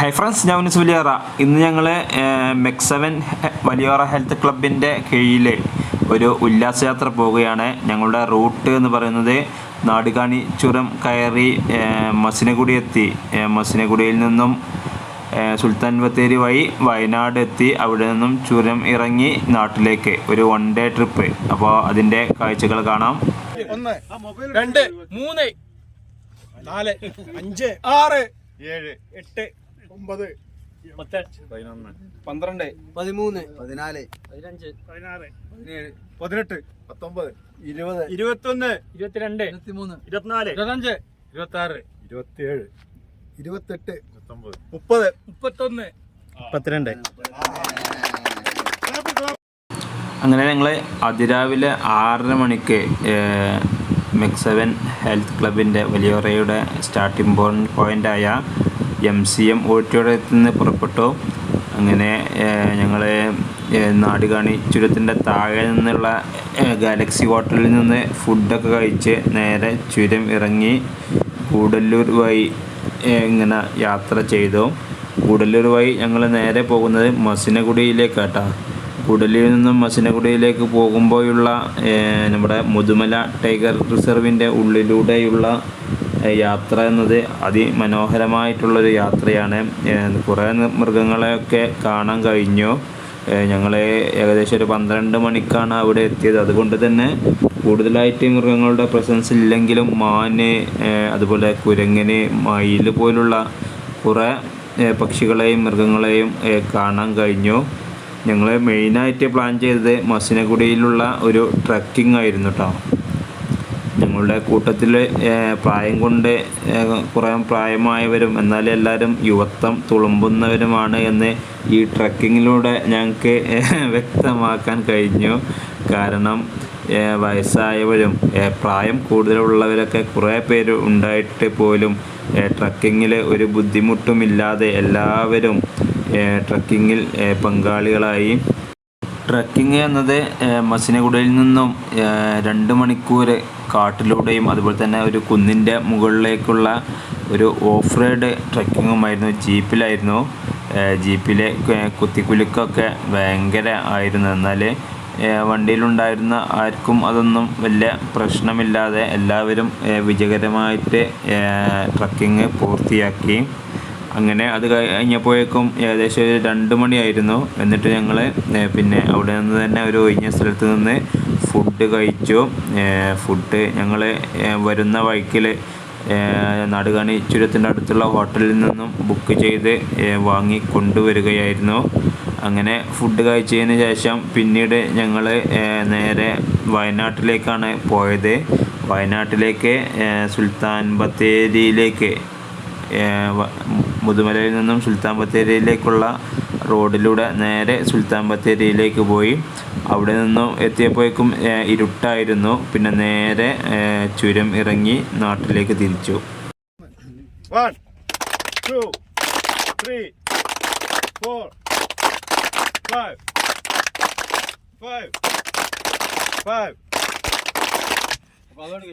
Hi friends, ഞാൻ വലിയോറ. ഇന്ന് ഞങ്ങൾ മെക്സവൻ വലിയോറ ഹെൽത്ത് ക്ലബിൻ്റെ കീഴിൽ ഒരു ഉല്ലാസയാത്ര പോവുകയാണ്. ഞങ്ങളുടെ റൂട്ട് എന്ന് പറയുന്നത് നാടുകാണി ചുരം കയറി മസിനഗുഡി എത്തി. മസിനഗുഡിയിൽ നിന്നും സുൽത്താൻ ബത്തേരി വഴി വയനാട് എത്തി. അവിടെ നിന്നും ചുരം ഇറങ്ങി നാട്ടിലേക്ക് ഒരു 1 ഡേ ട്രിപ്പ്. അപ്പോൾ അതിൻ്റെ കാഴ്ചകൾ കാണാം. 1 2 3 4 5 6 7 8 9 10 11 12 13 14 15 16 17 18 19 20 21 22 23 24 25 26 27 28 30 31 32. അങ്ങനെ ഞങ്ങൾ അതിരാവിലെ 6:30 മണിക്ക് മെക്സവൻ ഹെൽത്ത് ക്ലബിൻ്റെ വലിയോറയുടെ സ്റ്റാർട്ടിംഗ് പോയിൻ്റായ MCM ഓഡിറ്റോറിയത്തിൽ നിന്ന് പുറപ്പെട്ടു. അങ്ങനെ ഞങ്ങൾ നാടുകാണി ചുരത്തിൻ്റെ താഴെ നിന്നുള്ള ഗാലക്സി ഹോട്ടലിൽ നിന്ന് ഫുഡൊക്കെ കഴിച്ച് നേരെ ചുരം ഇറങ്ങി ഗൂഡല്ലൂർ വഴി ഇങ്ങനെ യാത്ര ചെയ്തു. ഗൂഡല്ലൂർ വഴി ഞങ്ങൾ നേരെ പോകുന്നത് മസിനഗുഡിയിലേക്കാട്ടോ. ഗൂഡല്ലൂരിൽ നിന്നും മസിനഗുഡിയിലേക്ക് പോകുമ്പോഴുള്ള നമ്മുടെ മുതുമല ടൈഗർ റിസർവിൻ്റെ ഉള്ളിലൂടെയുള്ള യാത്ര എന്നത് അതിമനോഹരമായിട്ടുള്ളൊരു യാത്രയാണ്. കുറേ മൃഗങ്ങളെയൊക്കെ കാണാൻ കഴിഞ്ഞു. ഞങ്ങൾ ഏകദേശം ഒരു 12 മണിക്കാണ് അവിടെ എത്തിയത്. അതുകൊണ്ട് തന്നെ കൂടുതലായിട്ട് മൃഗങ്ങളുടെ പ്രസൻസ് ഇല്ലെങ്കിലും മാന്, അതുപോലെ കുരങ്ങന്, മയിൽ പോലുള്ള കുറേ പക്ഷികളെയും മൃഗങ്ങളെയും കാണാൻ കഴിഞ്ഞു. ഞങ്ങൾ മെയിനായിട്ട് പ്ലാൻ ചെയ്തത് മസിനഗുഡിയിലുള്ള ഒരു ട്രക്കിംഗ് ആയിരുന്നു കേട്ടോ. ഞങ്ങളുടെ കൂട്ടത്തിൽ പ്രായം കൊണ്ട് കുറേ പ്രായമായവരും എന്നാൽ എല്ലാവരും യുവത്വം തുളുമ്പുന്നവരുമാണ് എന്ന് ഈ ട്രക്കിങ്ങിലൂടെ ഞങ്ങൾക്ക് വ്യക്തമാക്കാൻ കഴിഞ്ഞു. കാരണം വയസ്സായവരും പ്രായം കൂടുതലുള്ളവരൊക്കെ കുറേ പേര് ഉണ്ടായിട്ട് പോലും ട്രക്കിങ്ങിൽ ഒരു ബുദ്ധിമുട്ടുമില്ലാതെ എല്ലാവരും ട്രക്കിങ്ങിൽ പങ്കാളികളായി. ട്രക്കിങ് എന്നത് മസിനഗുഡിയിൽ നിന്നും 2 മണിക്കൂർ കാട്ടിലൂടെയും അതുപോലെ തന്നെ ഒരു കുന്നിൻ്റെ മുകളിലേക്കുള്ള ഒരു ഓഫ് റോഡ് ട്രക്കിങ്ങുമായിരുന്നു. ജീപ്പിലായിരുന്നു. ജീപ്പിലെ കുത്തിക്കുലുക്കൊക്കെ ഭയങ്കര ആയിരുന്നു. എന്നാൽ വണ്ടിയിലുണ്ടായിരുന്ന ആർക്കും അതൊന്നും വലിയ പ്രശ്നമില്ലാതെ എല്ലാവരും വിജയകരമായിട്ട് ട്രക്കിങ് പൂർത്തിയാക്കി. അങ്ങനെ അത് കഴിഞ്ഞപ്പോഴേക്കും ഏകദേശം ഒരു 2 മണിയായിരുന്നു. എന്നിട്ട് ഞങ്ങൾ പിന്നെ അവിടെ നിന്ന് തന്നെ ഒരു ഒഴിഞ്ഞ സ്ഥലത്ത് നിന്ന് ഫുഡ് കഴിച്ചു. ഫുഡ് ഞങ്ങൾ വരുന്ന വഴിക്കിൽ നാടുകാണി ചുരത്തിൻ്റെ അടുത്തുള്ള ഹോട്ടലിൽ നിന്നും ബുക്ക് ചെയ്ത് വാങ്ങി കൊണ്ടുവരികയായിരുന്നു. അങ്ങനെ ഫുഡ് കഴിച്ചതിന് ശേഷം പിന്നീട് ഞങ്ങൾ നേരെ വയനാട്ടിലേക്കാണ് പോയത്. വയനാട്ടിലേക്ക് സുൽത്താൻ ബത്തേരിയിലേക്ക്, മുതുമലയിൽ നിന്നും സുൽത്താൻ ബത്തേരിയിലേക്കുള്ള റോഡിലൂടെ നേരെ സുൽത്താൻ ബത്തേരിയിലേക്ക് പോയി. അവിടെ നിന്നും എത്തിയപ്പോഴേക്കും ഇരുട്ടായിരുന്നു. പിന്നെ നേരെ ചുരം ഇറങ്ങി നാട്ടിലേക്ക് തിരിച്ചു. 1 2 3 4 5 5 5